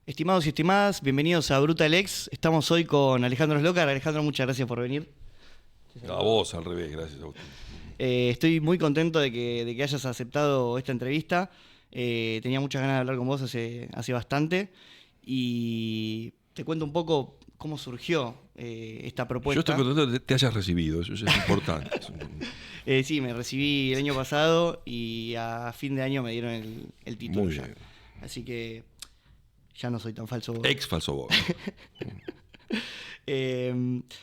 Estimados y estimadas, bienvenidos a Brutal X. Estamos hoy con Alejandro Slokar. Alejandro, muchas gracias por venir. A vos, al revés, gracias, Agustín. Estoy muy contento de que hayas aceptado esta entrevista. Tenía muchas ganas de hablar con vos hace bastante. Y te cuento un poco cómo surgió esta propuesta. Yo estoy contento de que te hayas recibido, eso es importante. Sí, me recibí el año pasado y a fin de año me dieron el título. Muy ya. bien. Así que ya no soy tan falso. Ex falso vos.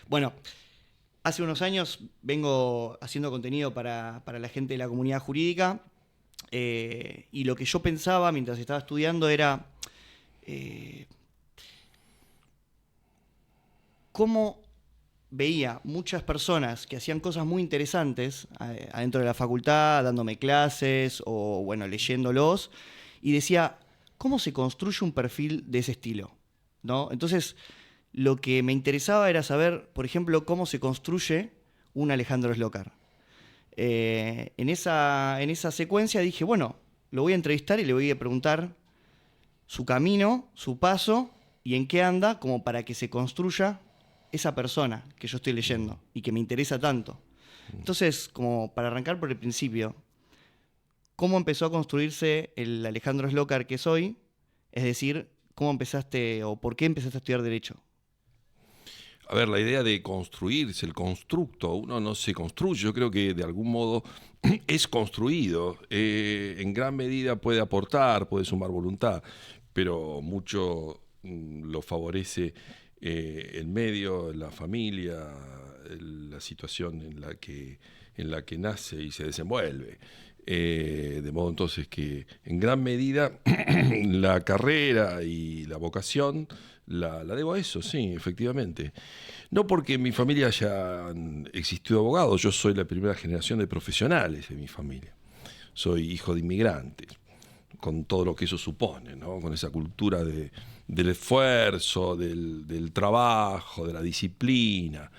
Bueno, hace unos años vengo haciendo contenido para la gente de la comunidad jurídica y lo que yo pensaba mientras estaba estudiando era cómo veía muchas personas que hacían cosas muy interesantes adentro de la facultad, dándome clases o bueno, leyéndolos, y decía, ¿cómo se construye un perfil de ese estilo? ¿No? Entonces, lo que me interesaba era saber, por ejemplo, cómo se construye un Alejandro Slokar. En esa secuencia dije, bueno, lo voy a entrevistar y le voy a preguntar su camino, su paso y en qué anda, como para que se construya esa persona que yo estoy leyendo y que me interesa tanto. Entonces, como para arrancar por el principio, ¿cómo empezó a construirse el Alejandro Slokar que soy? Es decir, ¿cómo empezaste o por qué empezaste a estudiar Derecho? A ver, la idea de construirse, el constructo, uno no se construye, yo creo que de algún modo es construido. En gran medida puede aportar, puede sumar voluntad, pero mucho lo favorece el medio, la familia, la situación en la que nace y se desenvuelve. De modo entonces que en gran medida la carrera y la vocación la debo a eso, sí, efectivamente. No porque en mi familia hayan existido abogados, yo soy la primera generación de profesionales de mi familia. Soy hijo de inmigrantes, con todo lo que eso supone, ¿no? Con esa cultura del esfuerzo, del trabajo, de la disciplina.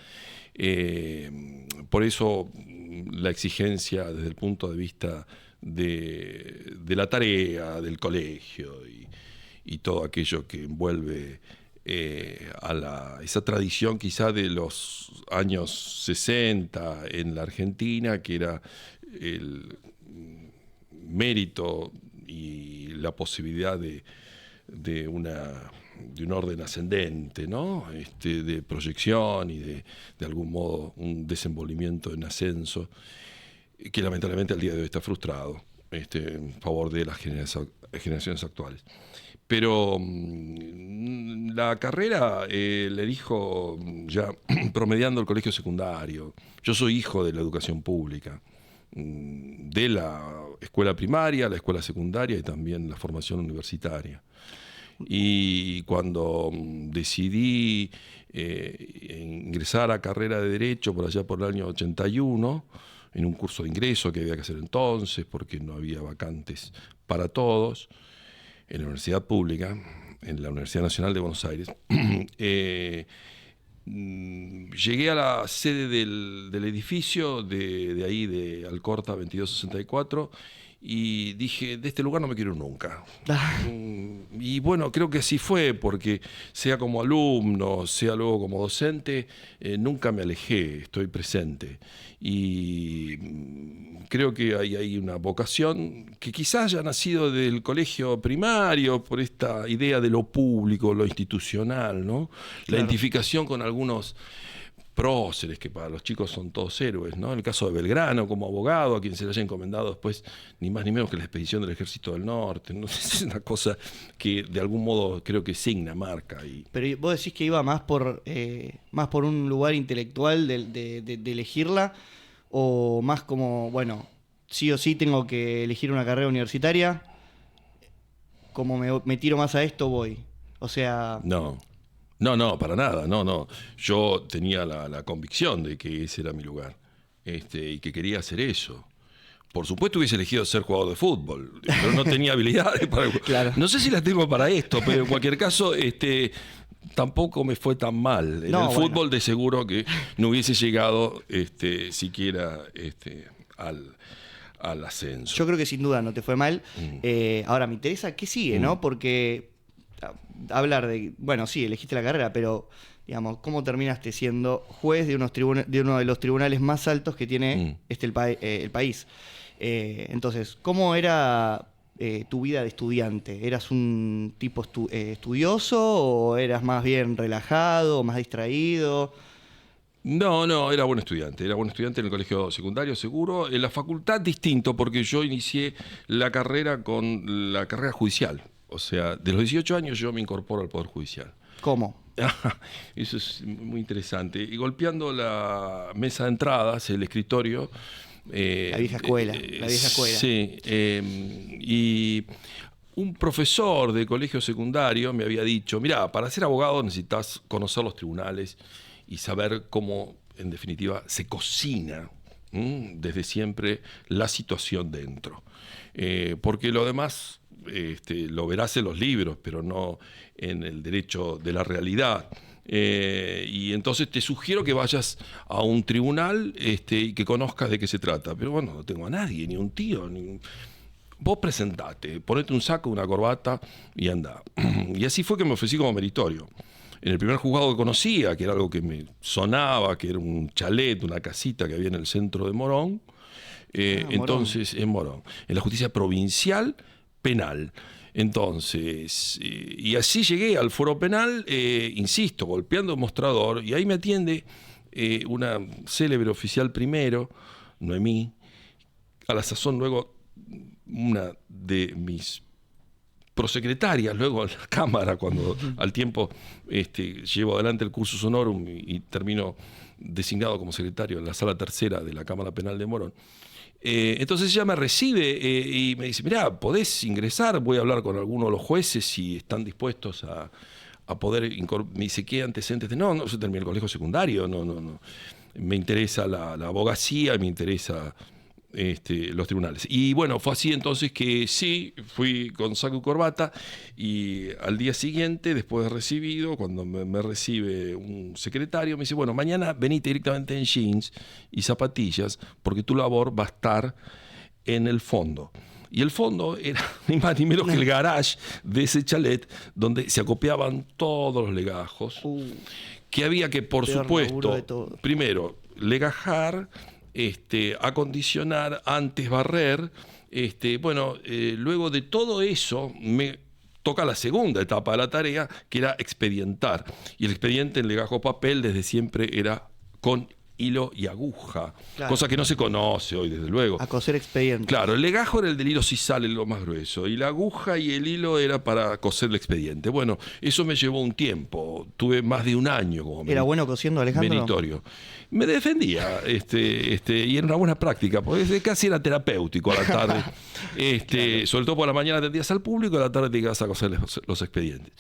Por eso la exigencia desde el punto de vista de la tarea, del colegio y todo aquello que envuelve esa tradición quizá de los años 60 en la Argentina, que era el mérito y la posibilidad de un orden ascendente, ¿no? De proyección y de algún modo un desenvolvimiento en ascenso, que lamentablemente al día de hoy está frustrado en favor de las generaciones actuales. Pero la carrera la elijo ya promediando el colegio secundario. Yo soy hijo de la educación pública, de la escuela primaria, la escuela secundaria y también la formación universitaria. Y cuando decidí ingresar a carrera de Derecho por allá por el año 81, en un curso de ingreso que había que hacer entonces, porque no había vacantes para todos, en la universidad pública, en la Universidad Nacional de Buenos Aires, llegué a la sede del edificio de ahí, de Alcorta 2264, y dije, de este lugar no me quiero ir nunca. Y bueno, creo que así fue, porque sea como alumno, sea luego como docente, nunca me alejé, estoy presente. Y creo que hay una vocación que quizás haya nacido del colegio primario, por esta idea de lo público, lo institucional, ¿no? Claro. La identificación con algunos próceres, que para los chicos son todos héroes, ¿no? El caso de Belgrano como abogado, a quien se le haya encomendado después ni más ni menos que la expedición del Ejército del Norte, ¿no? Es una cosa que de algún modo creo que signa, marca. Pero vos decís que iba más por un lugar intelectual de elegirla, o más como, bueno, sí o sí tengo que elegir una carrera universitaria, como me tiro más a esto voy. O sea... No, para nada, no. Yo tenía la convicción de que ese era mi lugar, y que quería hacer eso. Por supuesto hubiese elegido ser jugador de fútbol, pero no tenía habilidades para... Claro. No sé si las tengo para esto, pero en cualquier caso, tampoco me fue tan mal. En el fútbol de seguro que no hubiese llegado siquiera al ascenso. Yo creo que sin duda no te fue mal. Ahora me interesa qué sigue, ¿no? Porque hablar de, bueno, sí, elegiste la carrera, pero, digamos, ¿cómo terminaste siendo juez de, de uno de los tribunales más altos que tiene el país? Entonces, ¿cómo era tu vida de estudiante? ¿Eras un tipo estudioso o eras más bien relajado, más distraído? No, era buen estudiante. Era buen estudiante en el colegio secundario, seguro. En la facultad, distinto, porque yo inicié la carrera con la carrera judicial. O sea, de los 18 años yo me incorporo al Poder Judicial. ¿Cómo? Eso es muy interesante. Y golpeando la mesa de entradas, el escritorio. La vieja escuela, la vieja escuela. Sí. Y un profesor de colegio secundario me había dicho, mirá, para ser abogado necesitas conocer los tribunales y saber cómo, en definitiva, se cocina desde siempre la situación dentro. Porque lo demás lo verás en los libros, pero no en el derecho de la realidad. Y entonces te sugiero que vayas a un tribunal y que conozcas de qué se trata. Pero bueno, no tengo a nadie, ni un tío, Vos presentate, ponete un saco, una corbata y anda. Y así fue que me ofrecí como meritorio. En el primer juzgado que conocía, que era algo que me sonaba, que era un chalet, una casita que había en el centro de Morón, entonces en Morón, en la justicia provincial penal. Entonces, y así llegué al foro penal, insisto, golpeando el mostrador, y ahí me atiende una célebre oficial primero, Noemí, a la sazón luego una de mis prosecretarias, luego en la Cámara, cuando al tiempo llevo adelante el cursus honorum y termino designado como secretario en la sala tercera de la Cámara Penal de Morón. Entonces ella me recibe y me dice, mirá, podés ingresar, voy a hablar con algunos de los jueces si están dispuestos a poder incorporar. Me dice, ¿qué antecedentes? No, yo terminé el colegio secundario, no. Me interesa la abogacía, me interesa los tribunales. Y bueno, fue así entonces que sí, fui con saco y corbata y al día siguiente, después de recibido, cuando me recibe un secretario, me dice, bueno, mañana venite directamente en jeans y zapatillas porque tu labor va a estar en el fondo. Y el fondo era ni más ni menos que el garage de ese chalet donde se acopiaban todos los legajos que había que, por supuesto, primero, legajar, acondicionar, antes barrer. Luego de todo eso me toca la segunda etapa de la tarea, que era expedientar. Y el expediente en legajo papel desde siempre era con hilo y aguja, claro, cosa que no se conoce hoy, desde luego. A coser expedientes. Claro, el legajo era el del hilo sisal, lo más grueso, y la aguja y el hilo era para coser el expediente. Bueno, eso me llevó un tiempo, tuve más de un año como ¿Era bueno cosiendo, Alejandro? Meritorio. Me defendía, y era una buena práctica, porque casi era terapéutico a la tarde. Claro. Sobre todo por la mañana atendías al público, a la tarde te ibas a coser los expedientes.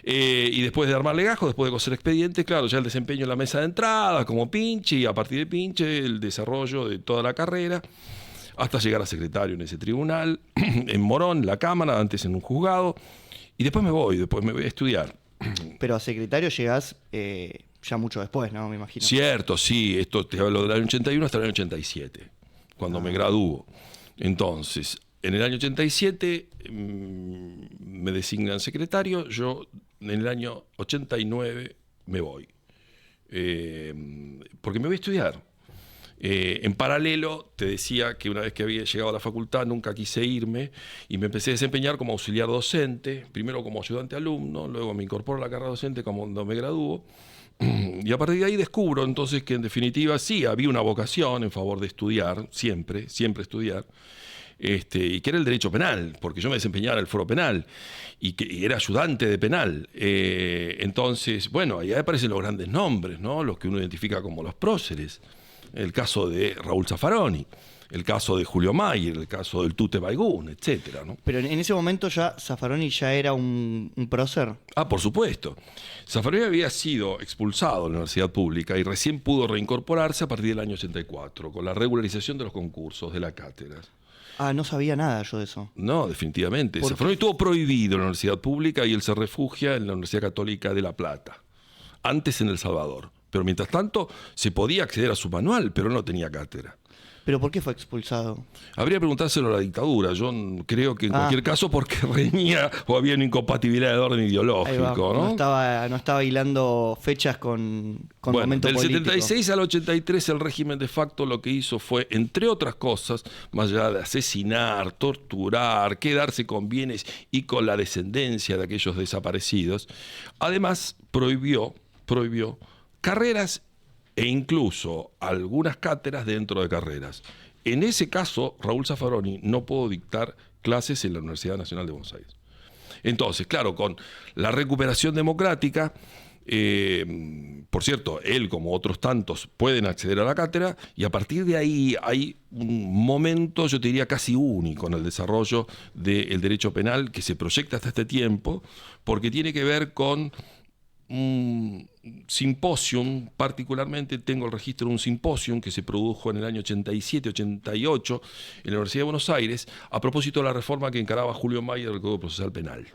Y después de armar legajo, después de coser expedientes, claro, ya el desempeño en la mesa de entrada, como pinche, y a partir de pinche, el desarrollo de toda la carrera, hasta llegar a secretario en ese tribunal, en Morón, en la Cámara, antes en un juzgado, y después me voy a estudiar. Pero a secretario llegás ya mucho después, ¿no? Me imagino. Cierto, sí, esto te hablo del año 81 hasta el año 87, cuando me gradúo. Entonces, en el año 87 me designan secretario, yo en el año 89 me voy. Porque me voy a estudiar. En paralelo, te decía que una vez que había llegado a la facultad nunca quise irme y me empecé a desempeñar como auxiliar docente, primero como ayudante alumno, luego me incorporo a la carrera docente cuando me gradúo. Y a partir de ahí descubro entonces que en definitiva sí había una vocación en favor de estudiar, siempre estudiar, y que era el derecho penal, porque yo me desempeñaba en el foro penal y era ayudante de penal. Entonces, bueno, ahí aparecen los grandes nombres, ¿no? Los que uno identifica como los próceres. El caso de Raúl Zaffaroni, el caso de Julio Mayer, el caso del Tute Baigún, etcétera, ¿no? Pero en ese momento ya Zaffaroni ya era un prócer. Ah, por supuesto. Zaffaroni había sido expulsado de la universidad pública y recién pudo reincorporarse a partir del año 84, con la regularización de los concursos, de las cátedras. Ah, no sabía nada yo de eso. No, definitivamente. Zaffaroni estuvo prohibido en la universidad pública y él se refugia en la Universidad Católica de La Plata, antes en El Salvador. Pero mientras tanto se podía acceder a su manual, pero no tenía cátedra. ¿Pero por qué fue expulsado? Habría que preguntárselo a la dictadura. Yo creo que en cualquier caso porque reñía o había una incompatibilidad de orden ideológico, ¿no? No estaba hilando fechas con bueno, momento del político. 76 al 83 el régimen de facto lo que hizo fue, entre otras cosas, más allá de asesinar, torturar, quedarse con bienes y con la descendencia de aquellos desaparecidos, además prohibió carreras e incluso algunas cátedras dentro de carreras. En ese caso, Raúl Zaffaroni no pudo dictar clases en la Universidad Nacional de Buenos Aires. Entonces, claro, con la recuperación democrática, por cierto, él como otros tantos pueden acceder a la cátedra y a partir de ahí hay un momento, yo te diría casi único en el desarrollo del derecho penal que se proyecta hasta este tiempo, porque tiene que ver con un simposium, particularmente tengo el registro de un simposium que se produjo en el año 87-88 en la Universidad de Buenos Aires a propósito de la reforma que encaraba Julio Mayer del Código Procesal Penal.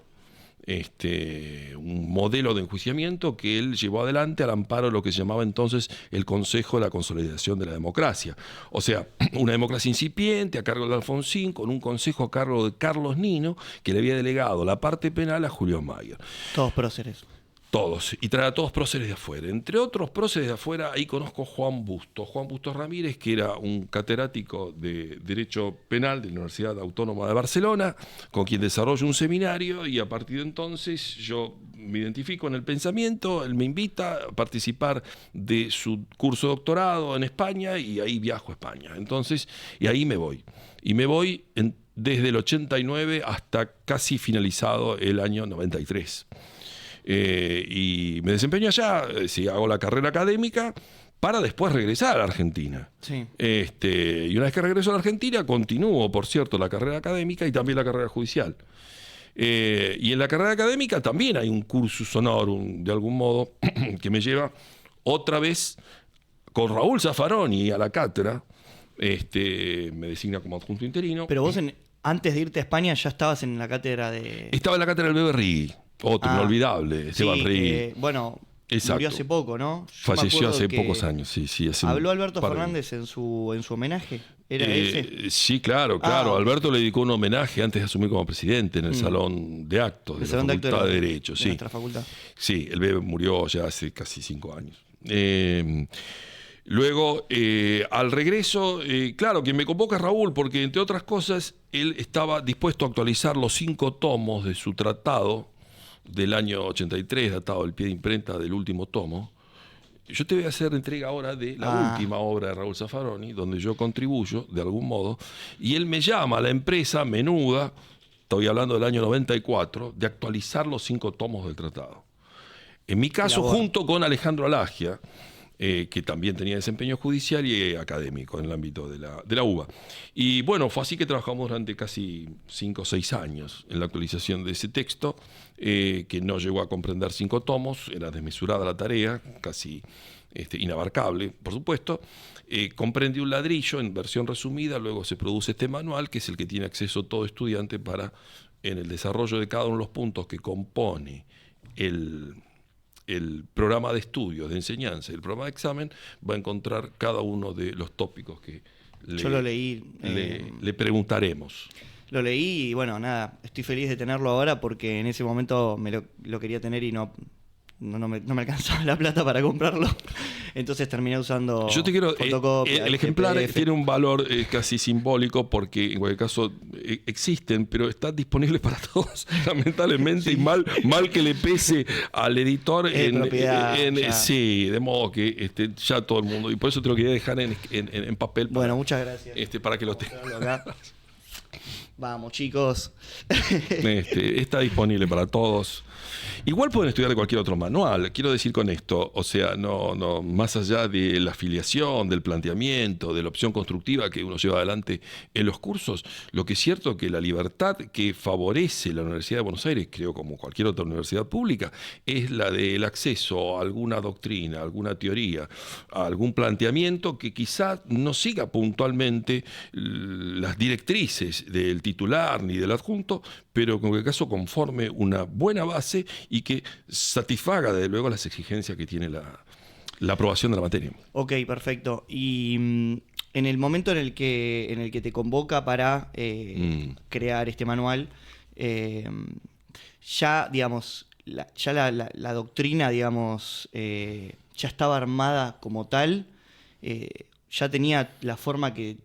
Un modelo de enjuiciamiento que él llevó adelante al amparo de lo que se llamaba entonces el Consejo de la Consolidación de la Democracia. O sea, una democracia incipiente a cargo de Alfonsín, con un consejo a cargo de Carlos Nino, que le había delegado la parte penal a Julio Mayer. Todos próceres. Todos, y trae a todos próceres de afuera. Entre otros próceres de afuera, ahí conozco a Juan Bustos Ramírez, que era un catedrático de Derecho Penal de la Universidad Autónoma de Barcelona, con quien desarrollo un seminario, y a partir de entonces yo me identifico en el pensamiento, él me invita a participar de su curso de doctorado en España, y ahí viajo a España. Entonces, y ahí me voy. Y me voy desde el 89 hasta casi finalizado el año 93. Y me desempeño allá, hago la carrera académica para después regresar a la Argentina. Sí. Y una vez que regreso a la Argentina, continúo, por cierto, la carrera académica y también la carrera judicial. Y en la carrera académica también hay un cursus honorum, de algún modo, que me lleva otra vez con Raúl Zaffaroni a la cátedra. Me designa como adjunto interino. Pero vos, antes de irte a España, ya estabas en la cátedra de... Estaba en la cátedra del Bebe Rigui. Otro inolvidable, Esteban sí, Rigui. Bueno, exacto. Murió hace poco, ¿no? Falleció hace pocos años, sí. ¿Habló Alberto Fernández en su homenaje? ¿Era ese? Sí, claro. Alberto le dedicó un homenaje antes de asumir como presidente en el Salón de Actos de la Facultad de Derecho. De nuestra facultad. Sí, el Bebe murió ya hace casi 5 años. Luego, al regreso, claro, quien me convoca es Raúl, porque entre otras cosas, él estaba dispuesto a actualizar los 5 tomos de su tratado del año 83, datado el pie de imprenta del último tomo. Yo te voy a hacer entrega ahora de la última obra de Raúl Zaffaroni, donde yo contribuyo de algún modo, y él me llama a la empresa menuda, estoy hablando del año 94, de actualizar los 5 tomos del tratado. En mi caso, junto con Alejandro Alagia, que también tenía desempeño judicial y académico en el ámbito de la UBA. Y bueno, fue así que trabajamos durante casi 5 o 6 años en la actualización de ese texto, que no llegó a comprender 5 tomos, era desmesurada la tarea, casi inabarcable, por supuesto. Comprende un ladrillo en versión resumida, luego se produce este manual, que es el que tiene acceso todo estudiante para, en el desarrollo de cada uno de los puntos que compone el programa de estudios, de enseñanza y el programa de examen, va a encontrar cada uno de los tópicos que yo lo leí, le preguntaremos. Lo leí y bueno, nada, estoy feliz de tenerlo ahora porque en ese momento lo quería tener y no me alcanzaba la plata para comprarlo. Entonces terminé usando fotocopia. El ejemplar PDF. tiene un valor casi simbólico porque en cualquier caso existen, pero están disponibles para todos, lamentablemente, sí. Y mal que le pese al editor sí, de modo que ya todo el mundo, y por eso te lo quería dejar en papel. Bueno, muchas gracias. Para que lo tengas. Vamos, chicos. Está disponible para todos. Igual pueden estudiar de cualquier otro manual, quiero decir con esto, o sea, no más allá de la afiliación, del planteamiento, de la opción constructiva que uno lleva adelante en los cursos, lo que es cierto es que la libertad que favorece la Universidad de Buenos Aires, creo como cualquier otra universidad pública, es la del acceso a alguna doctrina, a alguna teoría, a algún planteamiento que quizá no siga puntualmente las directrices del titular ni del adjunto, pero en cualquier caso conforme una buena base y que satisfaga desde luego las exigencias que tiene la aprobación de la materia. Ok, perfecto. Y en el momento en el que te convoca para crear este manual, ya, digamos, la doctrina, digamos, ya estaba armada como tal, ya tenía la forma que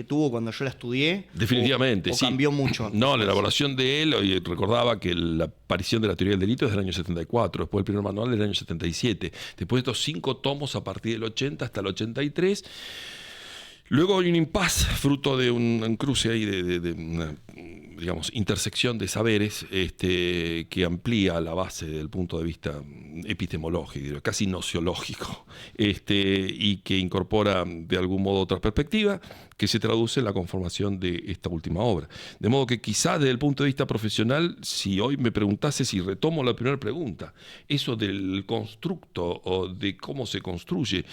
tuvo cuando yo la estudié. Definitivamente, o sí. Cambió mucho. No, la elaboración de él, y recordaba que la aparición de la teoría del delito es del año 74, después el primer manual del año 77, después de estos 5 tomos a partir del 80 hasta el 83. Luego hay un impasse, fruto de un cruce ahí de una, digamos, intersección de saberes que amplía la base desde el punto de vista epistemológico, casi nociológico, y que incorpora de algún modo otra perspectiva que se traduce en la conformación de esta última obra. De modo que quizás desde el punto de vista profesional, si hoy me preguntase, si retomo la primera pregunta, eso del constructo o de cómo se construye,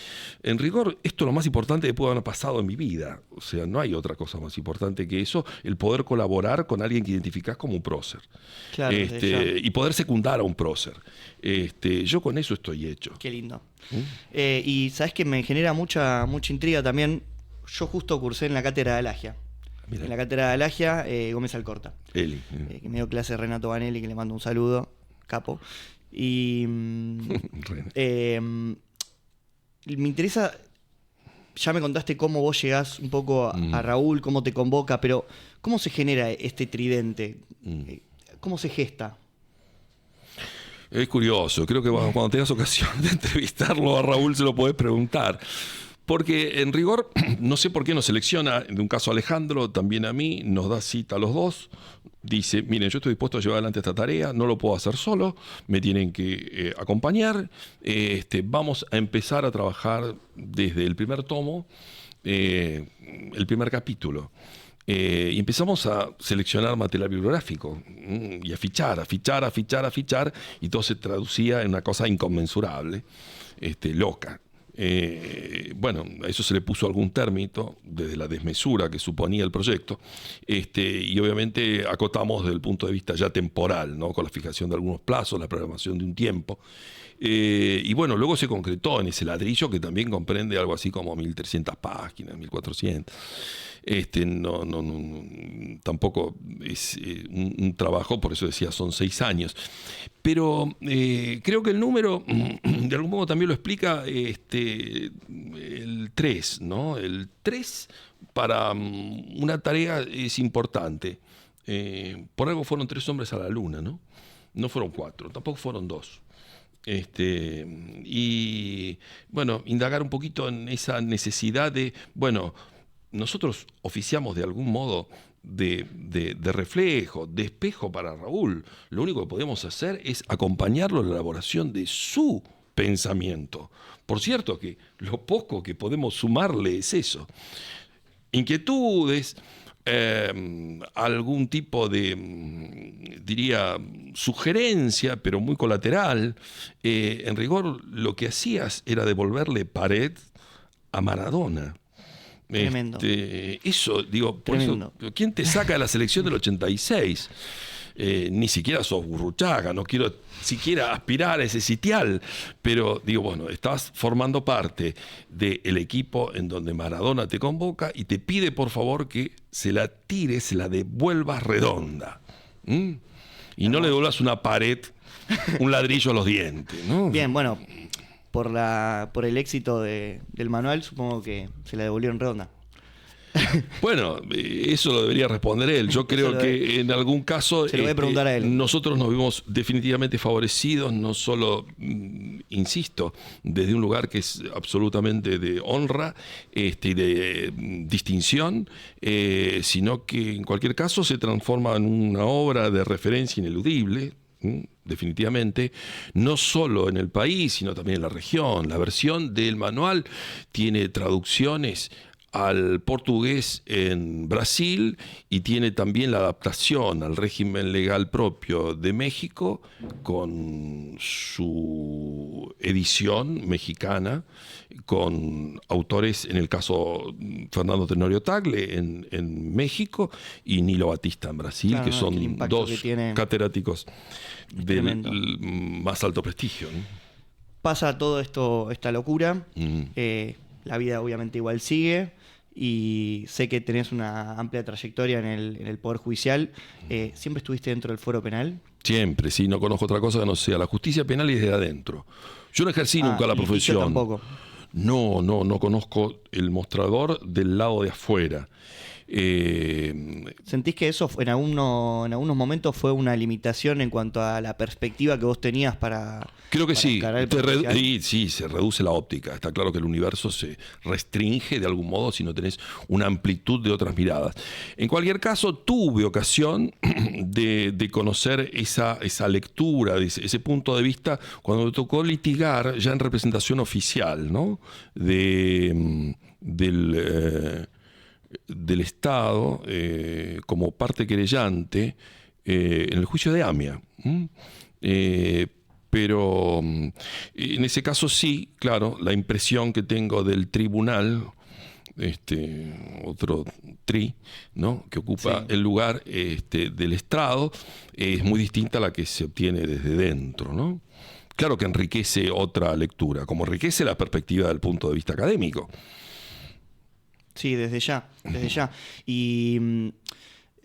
en rigor esto es lo más importante que pudo haber pasado en mi vida. O sea, no hay otra cosa más importante que eso, el poder colaborar con alguien que identificás como un prócer. Claro, y poder secundar a un prócer. Yo con eso estoy hecho. Qué lindo. Y sabes que me genera mucha intriga también. Yo justo cursé en la cátedra de Alagia. Mirá. En la cátedra de Alagia, Gómez Alcorta. Eli. Que me dio clase Renato Vanelli, que le mando un saludo, capo. Y me interesa, ya me contaste cómo vos llegás un poco a Raúl, cómo te convoca, pero ¿cómo se genera este tridente? ¿Cómo se gesta? Es curioso, creo que cuando tengas ocasión de entrevistarlo a Raúl se lo podés preguntar. Porque en rigor, no sé por qué nos selecciona, de un caso a Alejandro, también a mí, nos da cita a los dos, dice, miren, yo estoy dispuesto a llevar adelante esta tarea, no lo puedo hacer solo, me tienen que acompañar, vamos a empezar a trabajar desde el primer tomo, el primer capítulo. Y empezamos a seleccionar material bibliográfico y a fichar, y todo se traducía en una cosa inconmensurable, loca. Bueno, a eso se le puso algún término desde la desmesura que suponía el proyecto, y obviamente acotamos desde el punto de vista ya temporal, ¿no? Con la fijación de algunos plazos, la programación de un tiempo. Y bueno, luego se concretó en ese ladrillo que también comprende algo así como 1300 páginas, 1400. Tampoco es un trabajo, por eso decía, son 6 años. Pero creo que el número, de algún modo también lo explica el 3, ¿no? El 3 para una tarea es importante. Por algo fueron 3 hombres a la luna, ¿no? No fueron 4, tampoco fueron 2. Y bueno, indagar un poquito en esa necesidad de, bueno, nosotros oficiamos de algún modo de reflejo, de espejo para Raúl. Lo único que podemos hacer es acompañarlo en la elaboración de su pensamiento. Por cierto que lo poco que podemos sumarle es eso. Inquietudes, algún tipo de, diría, sugerencia, pero muy colateral. En rigor, lo que hacías era devolverle pared a Maradona. Tremendo. Eso, digo, por Tremendo. eso, ¿quién te saca de la selección del 86? Ni siquiera sos Gurruchaga, no quiero siquiera aspirar a ese sitial, pero digo, bueno, estás formando parte del equipo en donde Maradona te convoca y te pide por favor que se la tires, se la devuelvas redonda. Y no le devuelvas una pared, un ladrillo a los dientes, ¿no? Bien, bueno, por el éxito del manual, supongo que se la devolvieron redonda. Bueno, eso lo debería responder él. Yo creo que en algún caso se lo voy a preguntar a él. Nosotros nos vimos definitivamente favorecidos, no solo, insisto, desde un lugar que es absolutamente de honra y de distinción, sino que en cualquier caso se transforma en una obra de referencia ineludible, definitivamente, no solo en el país, sino también en la región. La versión del manual tiene traducciones al portugués en Brasil y tiene también la adaptación al régimen legal propio de México con su edición mexicana, con autores, en el caso Fernando Tenorio Tagle en México y Nilo Batista en Brasil, claro, que son dos catedráticos del más alto prestigio, ¿no? Pasa todo esto, esta locura. la vida obviamente igual sigue y sé que tenés una amplia trayectoria en el Poder Judicial. ¿Siempre estuviste dentro del fuero penal? Siempre, sí, no conozco otra cosa que no sea la justicia penal y desde adentro. Yo no ejercí nunca la profesión. Tampoco. No conozco el mostrador del lado de afuera. ¿Sentís que eso en algunos momentos fue una limitación en cuanto a la perspectiva que vos tenías para... Creo que para sí. encarar el potencial? Sí, se reduce la óptica. Está claro que el universo se restringe de algún modo si no tenés una amplitud de otras miradas. En cualquier caso, tuve ocasión de conocer esa lectura, ese punto de vista, cuando me tocó litigar ya en representación oficial, ¿no? Del Estado como parte querellante en el juicio de AMIA. Pero en ese caso sí, claro, la impresión que tengo del tribunal, otro TRI, ¿no? Que ocupa el lugar del Estado, es muy distinta a la que se obtiene desde dentro, ¿no? Claro que enriquece otra lectura, como enriquece la perspectiva del punto de vista académico. Sí, desde ya. Y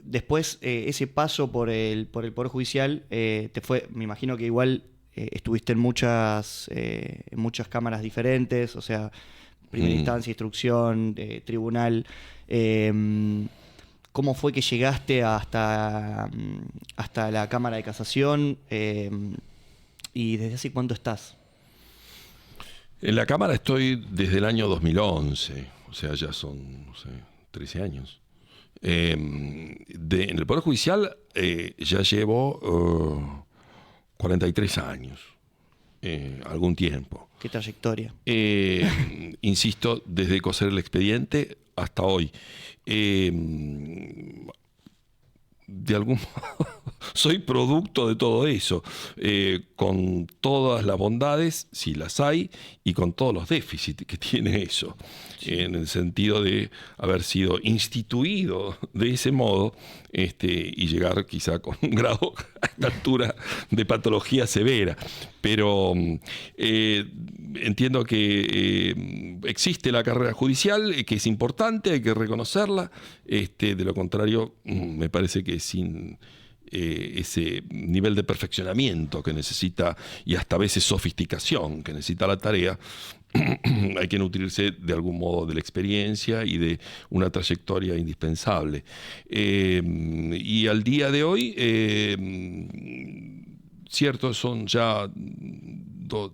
después ese paso por el Poder Judicial me imagino que igual estuviste en muchas cámaras diferentes, o sea, primera instancia, instrucción, tribunal. ¿Cómo fue que llegaste hasta la Cámara de Casación? ¿Y desde hace cuánto estás? En la Cámara estoy desde el año 2011, o sea, ya son, no sé, 13 años. En el Poder Judicial ya llevo 43 años, algún tiempo. ¿Qué trayectoria? Insisto, desde coser el expediente hasta hoy. De algún modo soy producto de todo eso, con todas las bondades, si las hay, y con todos los déficits que tiene eso, en el sentido de haber sido instituido de ese modo y llegar quizá con un grado a esta altura de patología severa. Pero entiendo que existe la carrera judicial, que es importante, hay que reconocerla. De lo contrario, me parece que sin ese nivel de perfeccionamiento que necesita, y hasta a veces sofisticación que necesita la tarea, hay que nutrirse de algún modo de la experiencia y de una trayectoria indispensable. Y al día de hoy, cierto, son ya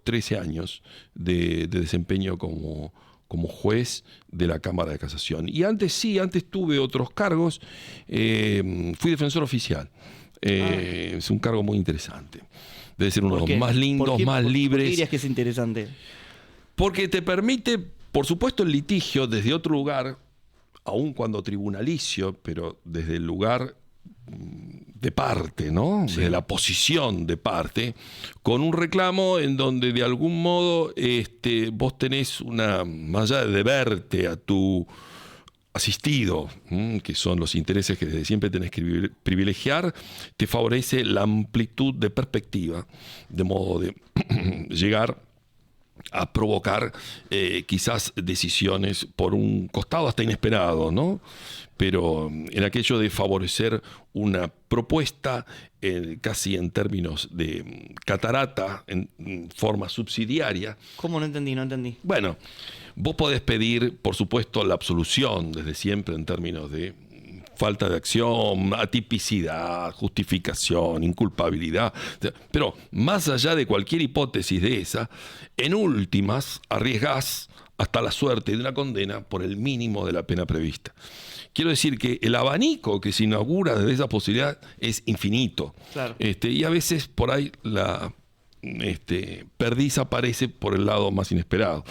13 años de desempeño como juez de la Cámara de Casación. Y antes tuve otros cargos. Fui defensor oficial. Es un cargo muy interesante. Debe ser uno de los más lindos, más libres. ¿Por qué dirías que es interesante? Porque te permite, por supuesto, el litigio desde otro lugar, aun cuando tribunalicio, pero desde el lugar de parte, ¿no? Sí. De la posición de parte, con un reclamo en donde de algún modo vos tenés más allá de deberte a tu asistido, que son los intereses que desde siempre tenés que privilegiar, te favorece la amplitud de perspectiva, de modo de llegar a provocar quizás decisiones por un costado hasta inesperado, ¿no? Pero en aquello de favorecer una propuesta casi en términos de catarata, en forma subsidiaria. ¿Cómo? No entendí. Bueno, vos podés pedir, por supuesto, la absolución desde siempre en términos de falta de acción, atipicidad, justificación, inculpabilidad. Pero más allá de cualquier hipótesis de esa, en últimas arriesgás hasta la suerte de una condena por el mínimo de la pena prevista. Quiero decir que el abanico que se inaugura desde esa posibilidad es infinito. Claro. Y a veces por ahí la perdiz aparece por el lado más inesperado.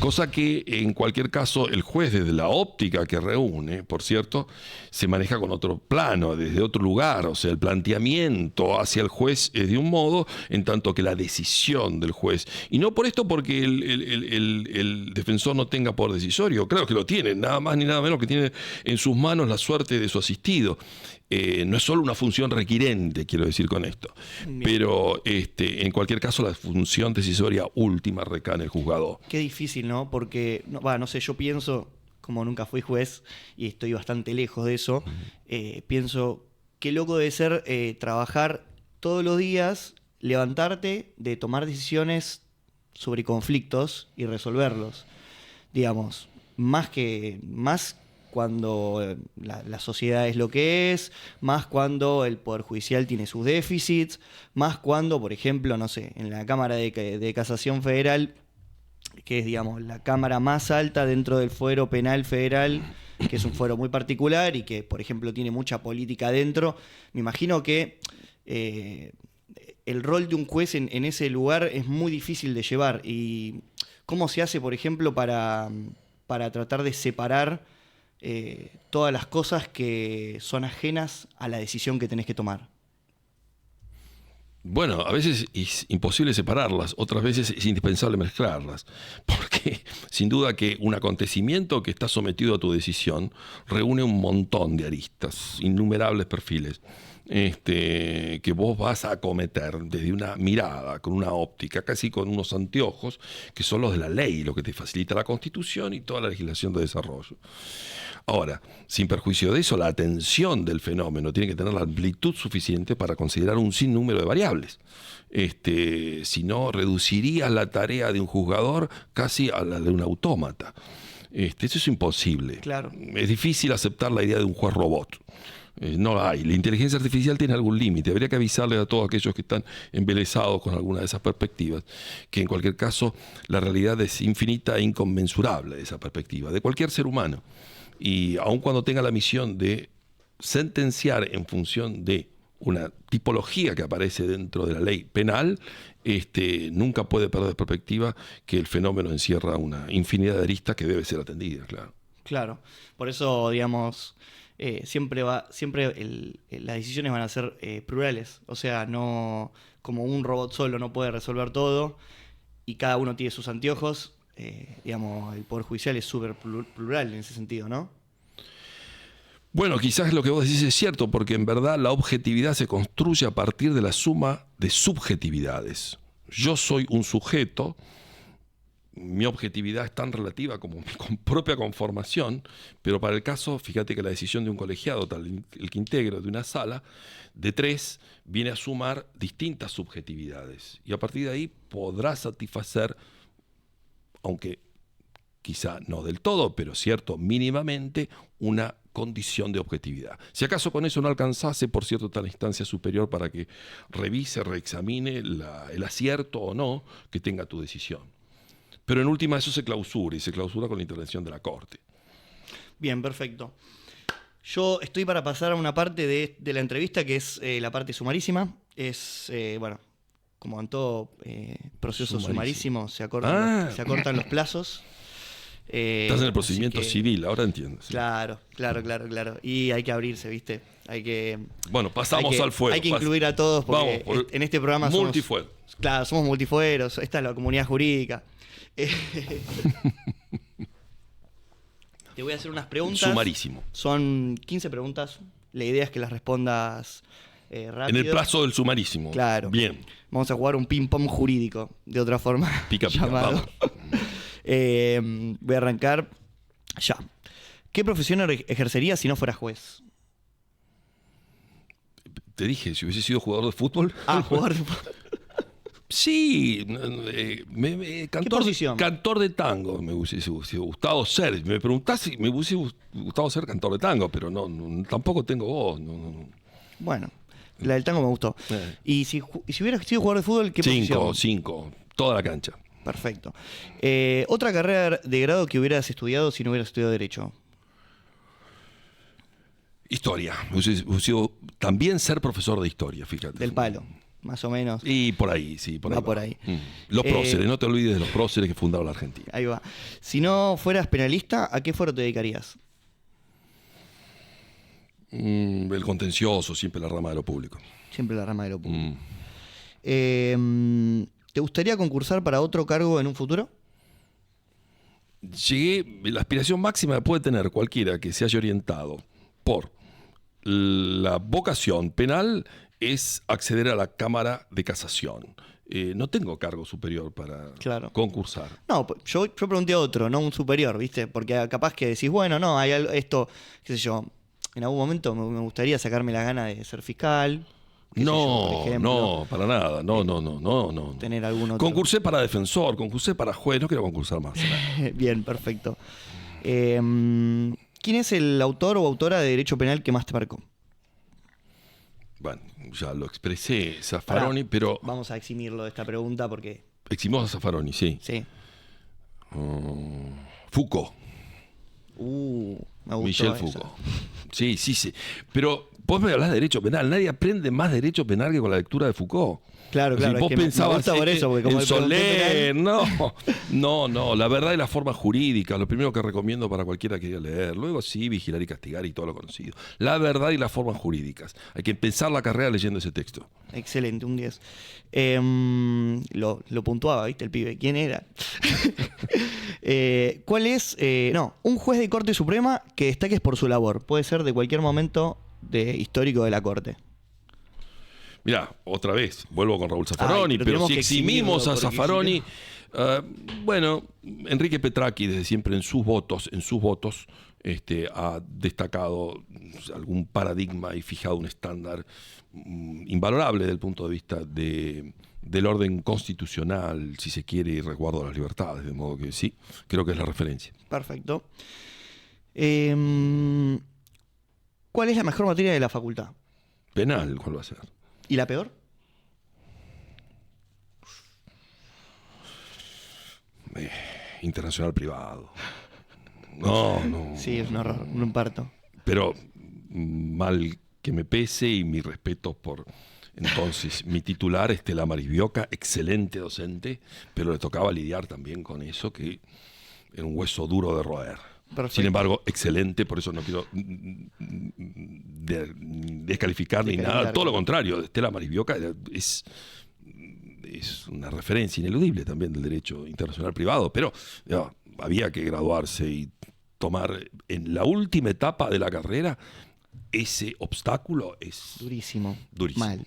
Cosa que en cualquier caso el juez, desde la óptica que reúne, por cierto, se maneja con otro plano, desde otro lugar. O sea, el planteamiento hacia el juez es de un modo, en tanto que la decisión del juez. Y no por esto porque el defensor no tenga poder decisorio. Claro que lo tiene, nada más ni nada menos que tiene en sus manos la suerte de su asistido. No es solo una función requirente, quiero decir con esto, Bien. pero en cualquier caso la función decisoria última recae en el juzgador. Qué difícil, ¿no? Porque, no sé, yo pienso, como nunca fui juez y estoy bastante lejos de eso, pienso, qué loco debe ser trabajar todos los días, levantarte, de tomar decisiones sobre conflictos y resolverlos. Digamos, más cuando la sociedad es lo que es, más cuando el Poder Judicial tiene sus déficits, más cuando, por ejemplo, no sé, en la Cámara de Casación Federal, que es, digamos, la cámara más alta dentro del fuero penal federal, que es un fuero muy particular y que, por ejemplo, tiene mucha política adentro. Me imagino que el rol de un juez en ese lugar es muy difícil de llevar. ¿Y cómo se hace, por ejemplo, para tratar de separar todas las cosas que son ajenas a la decisión que tenés que tomar? Bueno, a veces es imposible separarlas, otras veces es indispensable mezclarlas, porque sin duda que un acontecimiento que está sometido a tu decisión reúne un montón de aristas, innumerables perfiles, que vos vas a acometer desde una mirada, con una óptica, casi con unos anteojos, que son los de la ley, lo que te facilita la Constitución y toda la legislación de desarrollo. Ahora, sin perjuicio de eso, la atención del fenómeno tiene que tener la amplitud suficiente para considerar un sinnúmero de variables. Si no, reducirías la tarea de un juzgador casi a la de un autómata. Eso es imposible. Claro. Es difícil aceptar la idea de un juez robot. No la hay. La inteligencia artificial tiene algún límite. Habría que avisarle a todos aquellos que están embelesados con alguna de esas perspectivas que en cualquier caso la realidad es infinita e inconmensurable de esa perspectiva, de cualquier ser humano. Y aun cuando tenga la misión de sentenciar en función de una tipología que aparece dentro de la ley penal, nunca puede perder de perspectiva que el fenómeno encierra una infinidad de aristas que debe ser atendida, claro. Claro. Por eso, digamos, siempre las decisiones van a ser plurales. O sea, no como un robot solo no puede resolver todo y cada uno tiene sus anteojos. Digamos, el Poder Judicial es súper plural en ese sentido, ¿no? Bueno, quizás lo que vos decís es cierto, porque en verdad la objetividad se construye a partir de la suma de subjetividades. Yo soy un sujeto, mi objetividad es tan relativa como mi propia conformación, pero para el caso, fíjate que la decisión de un colegiado, tal el que integro de una sala, de 3, viene a sumar distintas subjetividades. Y a partir de ahí podrá satisfacer, aunque quizá no del todo, pero cierto, mínimamente, una condición de objetividad. Si acaso con eso no alcanzase, por cierto, tal instancia superior para que revise, reexamine el acierto o no que tenga tu decisión. Pero en última eso se clausura, y se clausura con la intervención de la Corte. Bien, perfecto. Yo estoy para pasar a una parte de la entrevista que es la parte sumarísima. Es, bueno, como en todo proceso sumarísimo, se acortan los plazos. Estás en el procedimiento civil, ahora entiendo. Sí. Claro. Y hay que abrirse, ¿viste? Bueno, pasamos al fuego. Hay que incluir a todos porque en este programa multifuero. somos multifueros. Esta es la comunidad jurídica. Te voy a hacer unas preguntas. Sumarísimo. Son 15 preguntas. La idea es que las respondas rápido. En el plazo del sumarísimo. Claro. Bien. Vamos a jugar un ping-pong jurídico, de otra forma. Pica, llamado. Vamos. Voy a arrancar ya. ¿Qué profesión ejercerías si no fueras juez? Te dije, si hubiese sido jugador de fútbol. Jugador de fútbol. Sí, posición? Cantor de tango me hubiese gustado ser. Me preguntás si me hubiese gustado ser cantor de tango, pero no tampoco tengo voz. No. Bueno, la del tango me gustó. Y si hubieras sido jugador de fútbol, ¿qué posición? 5, toda la cancha. Perfecto. ¿Otra carrera de grado que hubieras estudiado si no hubieras estudiado Derecho? Historia. Hubiese sido también ser profesor de historia, fíjate. Del palo. Más o menos. Y por ahí, sí, por ahí. Va por ahí. Los próceres, no te olvides de los próceres que fundaron la Argentina. Ahí va. Si no fueras penalista, ¿a qué fuero te dedicarías? El contencioso, siempre la rama de lo público. Siempre la rama de lo público. ¿Te gustaría concursar para otro cargo en un futuro? La aspiración máxima que puede tener cualquiera que se haya orientado por la vocación penal es acceder a la Cámara de Casación. No tengo cargo superior para concursar. No, yo pregunté a otro, no un superior, ¿viste? Porque capaz que decís, bueno, no, hay esto, qué sé yo, en algún momento me gustaría sacarme la gana de ser fiscal. No, para nada, no. Tener algún otro. Concursé para defensor, concursé para juez, no quiero concursar más. Bien, perfecto. ¿Quién es el autor o autora de Derecho Penal que más te marcó? Bueno, ya lo expresé, Zaffaroni, pero... Vamos a eximirlo de esta pregunta porque... Eximimos a Zaffaroni, sí. Sí. Foucault. Me gustó Michel Foucault. Sí. Pero vos me hablás de derecho penal. Nadie aprende más derecho penal que con la lectura de Foucault. Claro. Si vos pensabas por eso, porque como en Soler, no. La verdad y la forma jurídica, lo primero que recomiendo para cualquiera que quiera leer. Luego sí, vigilar y castigar y todo lo conocido. La verdad y las formas jurídicas. Hay que empezar la carrera leyendo ese texto. Excelente, un 10. Lo puntuaba, ¿viste? El pibe. ¿Quién era? ¿Cuál es? Un juez de Corte Suprema que destaques por su labor. Puede ser de cualquier momento histórico de la Corte. Mirá, otra vez, vuelvo con Raúl Zaffaroni, pero si eximimos a Zaffaroni, Enrique Petracchi desde siempre en sus votos, ha destacado algún paradigma y fijado un estándar invalorable desde el punto de vista del orden constitucional, si se quiere, y resguardo de las libertades, de modo que sí, creo que es la referencia. Perfecto. ¿Cuál es la mejor materia de la facultad? Penal, ¿cuál va a ser? ¿Y la peor? Internacional privado. No. Sí, es un horror, un parto. Pero mal que me pese y mi respeto por entonces mi titular, Estela Marisbioca, excelente docente, pero le tocaba lidiar también con eso que era un hueso duro de roer. Perfecto. Sin embargo, excelente, por eso no quiero descalificar ni nada. Todo lo contrario, Estela Marisbioca es una referencia ineludible también del derecho internacional privado, pero había que graduarse y tomar en la última etapa de la carrera. Ese obstáculo es durísimo. Mal.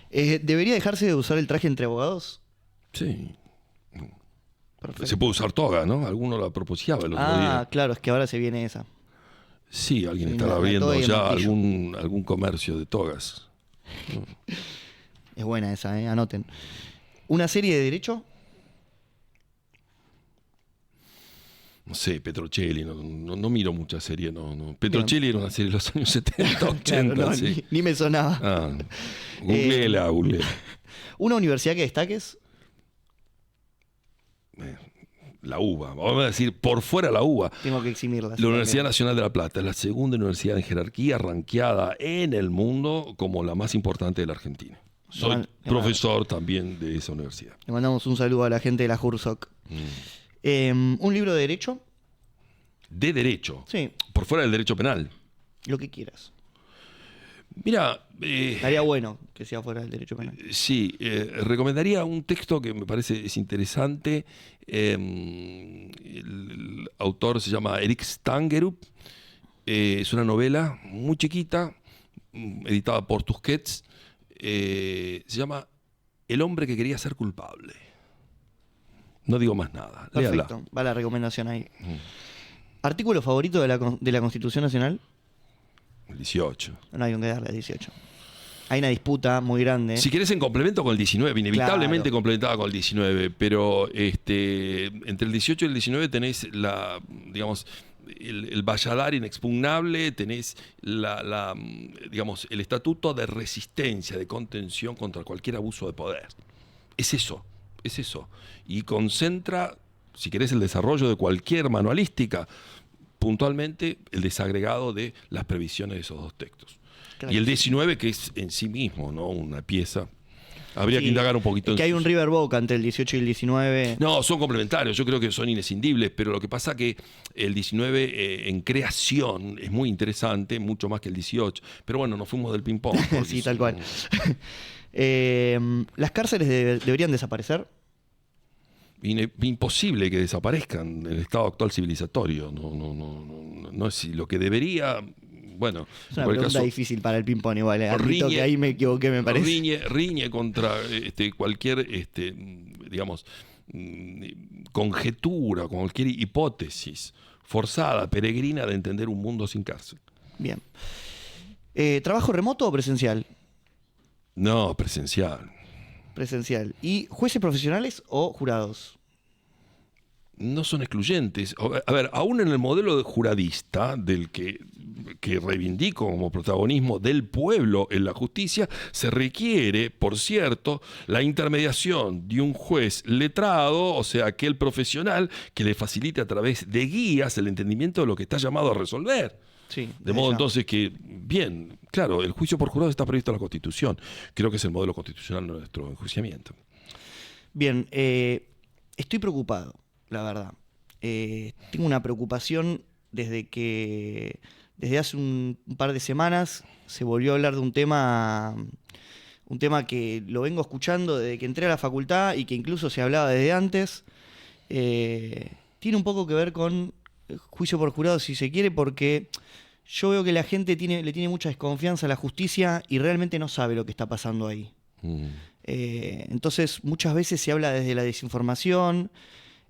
¿Debería dejarse de usar el traje entre abogados? Sí. Perfecto. Se puede usar toga, ¿no? Alguno la propiciaba el otro día. Claro, es que ahora se viene esa. Sí, alguien estará abriendo ya algún comercio de togas. Es buena esa, anoten. ¿Una serie de derecho? No sé, Petrocelli, no miro mucha serie, no. Petrocelli era una serie de los años 70, 80, claro, sí. Ni me sonaba. Googleela. ¿Una universidad que destaques? La UBA, vamos a decir por fuera la UBA. Tengo que eximirla. La Universidad Nacional de La Plata es la segunda universidad en jerarquía ranqueada en el mundo como la más importante de la Argentina. Soy profesor también de esa universidad. Le mandamos un saludo a la gente de la JURSOC. ¿Un libro de derecho? ¿De derecho? Sí. Por fuera del derecho penal. Lo que quieras. Mira... estaría bueno que sea fuera del derecho penal. Sí, recomendaría un texto que me parece es interesante. El autor se llama Erik Stangerup. Es una novela muy chiquita, editada por Tusquets. Se llama El hombre que quería ser culpable. No digo más nada. Perfecto, léala. Va la recomendación ahí. ¿Artículo favorito de la Constitución Nacional? El 18. No hay que darle al 18. Hay una disputa muy grande. Si querés en complemento con el 19, inevitablemente complementada con el 19, pero entre el 18 y el 19 tenés el valladar inexpugnable, tenés el estatuto de resistencia, de contención contra cualquier abuso de poder. Es eso. Y concentra, si querés, el desarrollo de cualquier manualística, puntualmente el desagregado de las previsiones de esos dos textos. Claro. Y el 19, que es en sí mismo, ¿no? Una pieza. Habría que indagar un poquito. Es que hay un River Boca entre el 18 y el 19. No, son complementarios, yo creo que son inescindibles, pero lo que pasa que el 19 en creación es muy interesante, mucho más que el 18. Pero bueno, nos fuimos del ping-pong. Sí, tal cual. ¿Las cárceles deberían desaparecer? Imposible que desaparezcan en el estado actual civilizatorio. No es lo que debería. bueno, Es una en cualquier pregunta caso, difícil para el ping-pong igual. Admito que ahí me equivoqué, me parece. riñe contra cualquier, digamos, conjetura, cualquier hipótesis forzada, peregrina de entender un mundo sin cárcel. Bien. ¿Trabajo remoto o presencial? No, presencial. Presencial. ¿Y jueces profesionales o jurados? No son excluyentes. A ver, aún en el modelo de juradista, del que reivindico como protagonismo del pueblo en la justicia, se requiere, por cierto, la intermediación de un juez letrado, o sea, aquel profesional que le facilite a través de guías el entendimiento de lo que está llamado a resolver. Sí. De modo entonces que, bien, claro, el juicio por jurado está previsto en la Constitución. Creo que es el modelo constitucional de nuestro enjuiciamiento. Bien, estoy preocupado, la verdad. Tengo una preocupación desde hace un par de semanas se volvió a hablar de un tema que lo vengo escuchando desde que entré a la facultad y que incluso se hablaba desde antes. Tiene un poco que ver con juicio por jurado, si se quiere, porque yo veo que la gente le tiene mucha desconfianza a la justicia y realmente no sabe lo que está pasando ahí. Entonces, muchas veces se habla desde la desinformación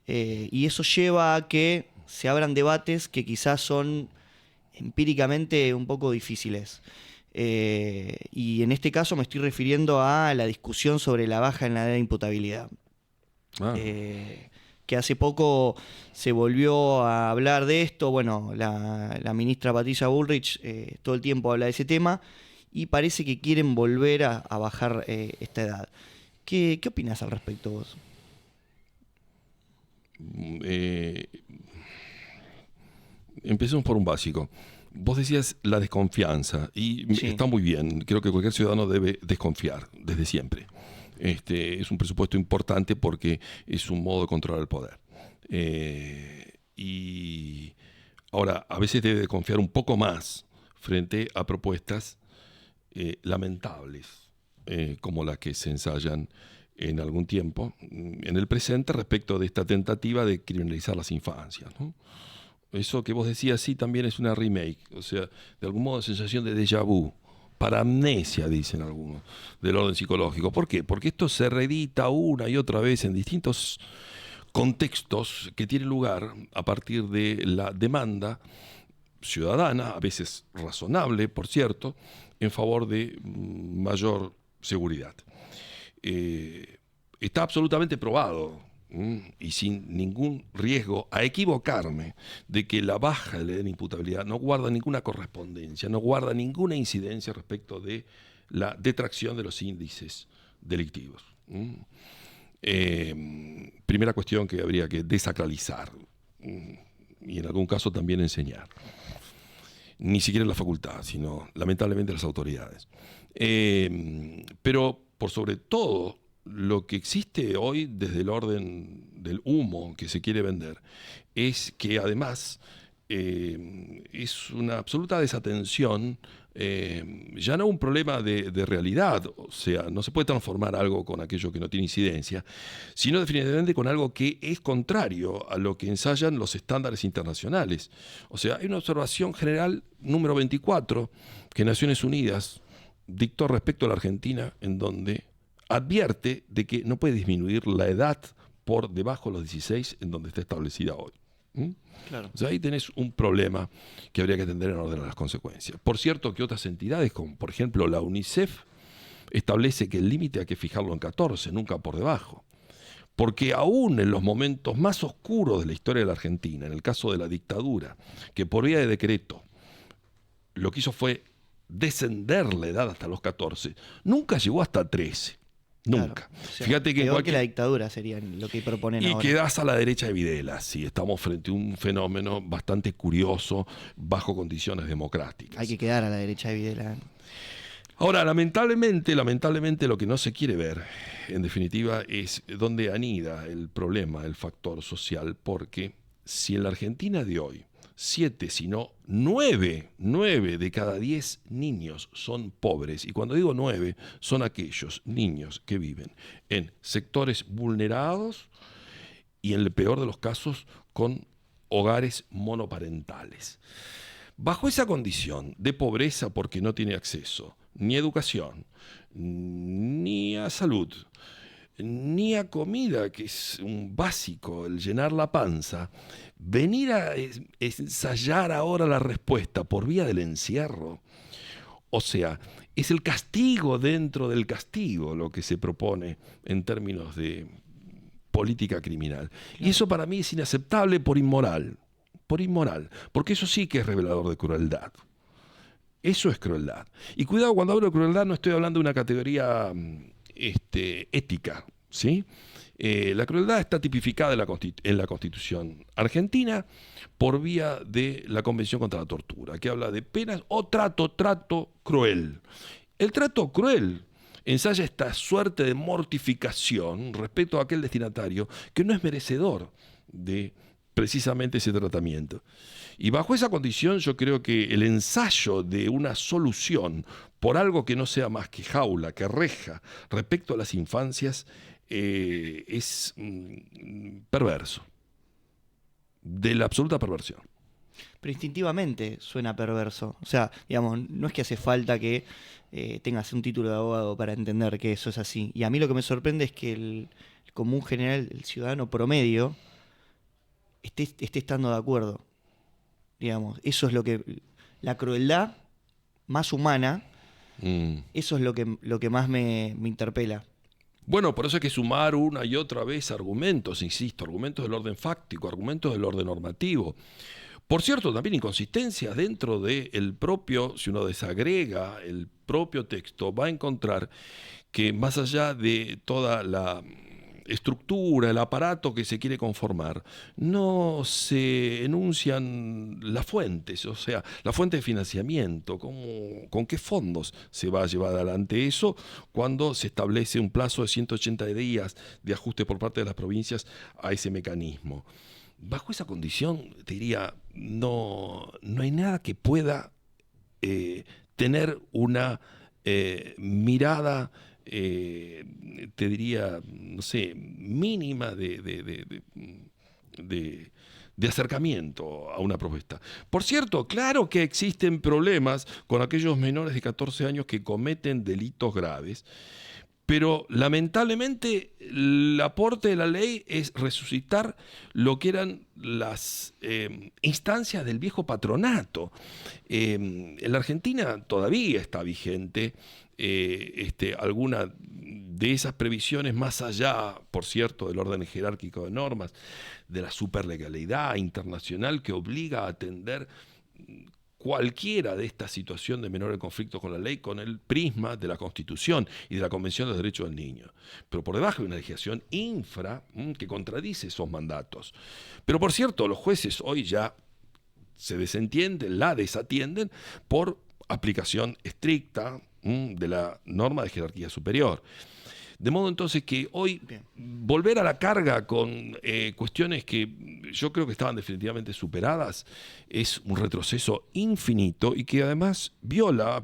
y eso lleva a que se abran debates que quizás son empíricamente un poco difíciles. Y en este caso me estoy refiriendo a la discusión sobre la baja en la edad de imputabilidad. Que hace poco se volvió a hablar de esto. Bueno, la ministra Patricia Bullrich todo el tiempo habla de ese tema y parece que quieren volver a bajar esta edad. ¿Qué opinas al respecto vos? Empecemos por un básico. Vos decías la desconfianza, y Sí. está muy bien. Creo que cualquier ciudadano debe desconfiar desde siempre. Es un presupuesto importante porque es un modo de controlar el poder. Y ahora, a veces debe desconfiar un poco más frente a propuestas lamentables, como las que se ensayan en algún tiempo, en el presente, respecto de esta tentativa de criminalizar las infancias, ¿no? Eso que vos decías, sí, también es una remake, o sea, de algún modo sensación de déjà vu, paramnesia, dicen algunos, del orden psicológico. ¿Por qué? Porque esto se reedita una y otra vez en distintos contextos que tienen lugar a partir de la demanda ciudadana, a veces razonable, por cierto, en favor de mayor seguridad. Está absolutamente probado, y sin ningún riesgo a equivocarme, de que la baja de la edad de imputabilidad no guarda ninguna correspondencia, no guarda ninguna incidencia respecto de la detracción de los índices delictivos. Primera cuestión que habría que desacralizar, y en algún caso también enseñar. Ni siquiera en la facultad, sino lamentablemente las autoridades. Pero por sobre todo, lo que existe hoy desde el orden del humo que se quiere vender es que además es una absoluta desatención, ya no un problema de realidad, o sea, no se puede transformar algo con aquello que no tiene incidencia, sino definitivamente con algo que es contrario a lo que ensayan los estándares internacionales. O sea, hay una observación general número 24 que Naciones Unidas dictó respecto a la Argentina, en donde advierte de que no puede disminuir la edad por debajo de los 16 en donde está establecida hoy. Claro. O sea, ahí tenés un problema que habría que atender en orden a las consecuencias. Por cierto que otras entidades, como por ejemplo la UNICEF, establece que el límite hay que fijarlo en 14, nunca por debajo. Porque aún en los momentos más oscuros de la historia de la Argentina, en el caso de la dictadura, que por vía de decreto lo que hizo fue descender la edad hasta los 14, nunca llegó hasta 13. Nunca. Claro, o sea, Fíjate que peor que la dictadura sería lo que proponen y ahora. quedás a la derecha de Videla, sí, estamos frente a un fenómeno bastante curioso bajo condiciones democráticas. Hay que quedar a la derecha de Videla. Ahora, lamentablemente lo que no se quiere ver, en definitiva, es dónde anida el problema, el factor social, porque si en la Argentina de hoy 7, sino 9 de cada 10 niños son pobres. Y cuando digo 9, son aquellos niños que viven en sectores vulnerados y en el peor de los casos con hogares monoparentales. Bajo esa condición de pobreza porque no tiene acceso ni a educación, ni a salud, ni a comida, que es un básico, el llenar la panza, venir a ensayar ahora la respuesta por vía del encierro, o sea, es el castigo dentro del castigo lo que se propone en términos de política criminal. Y eso para mí es inaceptable por inmoral, porque eso sí que es revelador de crueldad. Eso es crueldad. Y cuidado, cuando hablo de crueldad no estoy hablando de una categoría ética, ¿sí? La crueldad está tipificada en la Constitución argentina por vía de la Convención contra la Tortura, que habla de penas o trato cruel. El trato cruel ensaya esta suerte de mortificación respecto a aquel destinatario que no es merecedor de precisamente ese tratamiento. Y bajo esa condición yo creo que el ensayo de una solución por algo que no sea más que jaula, que reja respecto a las infancias, es perverso, de la absoluta perversión. Pero instintivamente suena perverso. O sea, digamos, no es que hace falta que tengas un título de abogado para entender que eso es así. Y a mí lo que me sorprende es que el común general, el ciudadano promedio, esté estando de acuerdo. Digamos, eso es lo que... La crueldad más humana, eso es lo que más me interpela. Bueno, por eso hay que sumar una y otra vez argumentos, insisto, argumentos del orden fáctico, argumentos del orden normativo. Por cierto, también inconsistencias dentro del propio, si uno desagrega el propio texto, va a encontrar que más allá de toda la estructura, el aparato que se quiere conformar, no se enuncian las fuentes, o sea, la fuente de financiamiento, con qué fondos se va a llevar adelante eso cuando se establece un plazo de 180 días de ajuste por parte de las provincias a ese mecanismo. Bajo esa condición, te diría, no hay nada que pueda tener una mirada, te diría, no sé, mínima de acercamiento a una propuesta. Por cierto, claro que existen problemas con aquellos menores de 14 años que cometen delitos graves, pero lamentablemente el aporte de la ley es resucitar lo que eran las instancias del viejo patronato. En la Argentina todavía está vigente alguna de esas previsiones más allá, por cierto, del orden jerárquico de normas, de la superlegalidad internacional que obliga a atender cualquiera de esta situación de menor conflicto con la ley con el prisma de la Constitución y de la Convención de los Derechos del Niño. Pero por debajo hay una legislación infra que contradice esos mandatos. Pero por cierto, los jueces hoy ya se desatienden por aplicación estricta de la norma de jerarquía superior. De modo entonces que hoy volver a la carga con cuestiones que yo creo que estaban definitivamente superadas es un retroceso infinito y que además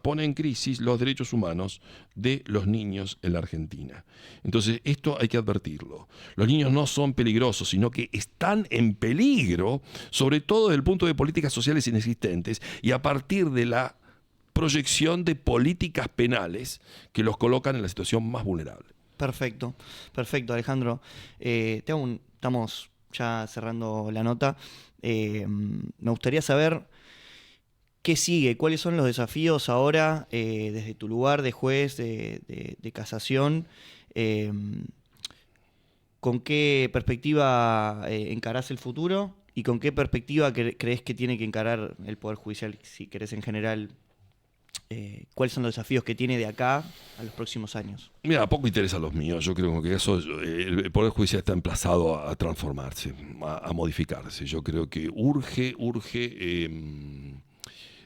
pone en crisis los derechos humanos de los niños en la Argentina. Entonces esto hay que advertirlo. Los niños no son peligrosos, sino que están en peligro, sobre todo desde el punto de políticas sociales inexistentes y a partir de la proyección de políticas penales que los colocan en la situación más vulnerable. Perfecto, Alejandro. Estamos ya cerrando la nota. Me gustaría saber qué sigue, cuáles son los desafíos ahora desde tu lugar de juez de casación. ¿Con qué perspectiva encarás el futuro y con qué perspectiva crees que tiene que encarar el Poder Judicial, si querés en general? ¿Cuáles son los desafíos que tiene de acá a los próximos años? Mira, poco interesa los míos. Yo creo que el Poder Judicial está emplazado a transformarse, a modificarse. Yo creo que urge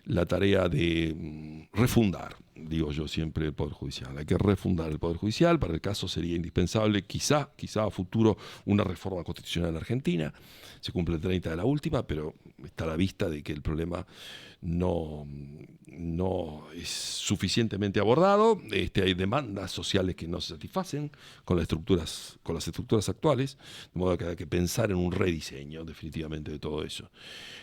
la tarea de refundar, digo yo siempre, el Poder Judicial. Hay que refundar el Poder Judicial. Para el caso sería indispensable, quizá a futuro, una reforma constitucional en la Argentina. Se cumple el 30 de la última, pero está a la vista de que el problema no es suficientemente abordado. Hay demandas sociales que no se satisfacen con las estructuras actuales, de modo que hay que pensar en un rediseño definitivamente de todo eso.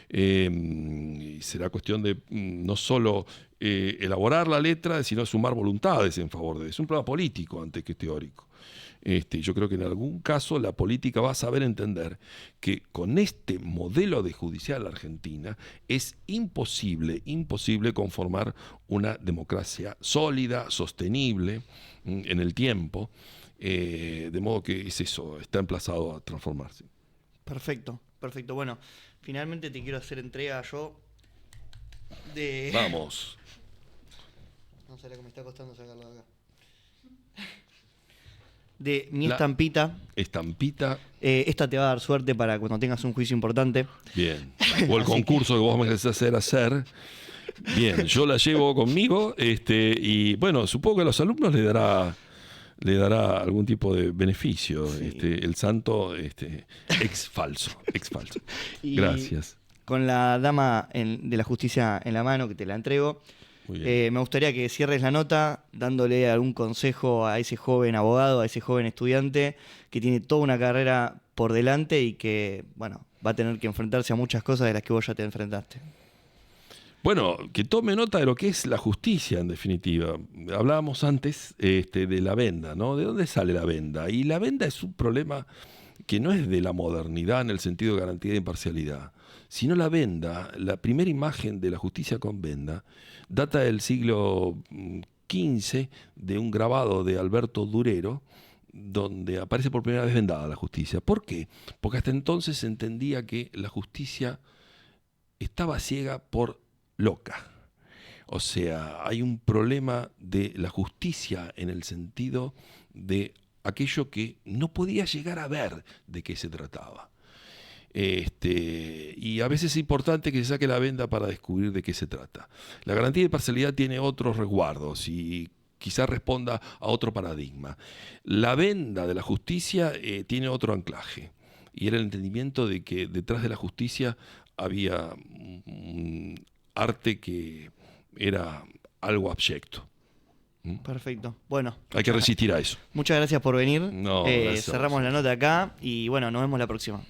Y será cuestión de no solo elaborar la letra, sino sumar voluntades en favor de eso. Es un problema político antes que teórico. Yo creo que en algún caso la política va a saber entender que con este modelo de judicial argentina es imposible conformar una democracia sólida, sostenible en el tiempo, de modo que es eso, está emplazado a transformarse. Perfecto. Bueno, finalmente te quiero hacer entrega yo de... Vamos. No sé lo que me está costando sacarlo de acá. De mi estampita. Estampita. Esta te va a dar suerte para cuando tengas un juicio importante. Bien. O el concurso que vos me querés hacer. Bien, yo la llevo conmigo, y bueno, supongo que a los alumnos le dará algún tipo de beneficio. Sí. El santo ex falso. Gracias. Con la dama de la justicia en la mano, que te la entrego, me gustaría que cierres la nota dándole algún consejo a ese joven abogado, a ese joven estudiante que tiene toda una carrera por delante y que, bueno, va a tener que enfrentarse a muchas cosas de las que vos ya te enfrentaste. Bueno, que tome nota de lo que es la justicia, en definitiva. Hablábamos antes de la venda, ¿no? ¿De dónde sale la venda? Y la venda es un problema que no es de la modernidad en el sentido de garantía de imparcialidad, sino la venda, la primera imagen de la justicia con venda, data del siglo XV, de un grabado de Alberto Durero, donde aparece por primera vez vendada la justicia. ¿Por qué? Porque hasta entonces se entendía que la justicia estaba ciega por loca. O sea, hay un problema de la justicia en el sentido de aquello que no podía llegar a ver de qué se trataba. Y a veces es importante que se saque la venda para descubrir de qué se trata. La garantía de parcialidad tiene otros resguardos y quizás responda a otro paradigma. La venda de la justicia tiene otro anclaje, y era el entendimiento de que detrás de la justicia había un arte que era algo abyecto. Perfecto. Bueno. Hay que resistir a eso. Muchas gracias por venir. No, cerramos la nota acá y bueno, nos vemos la próxima.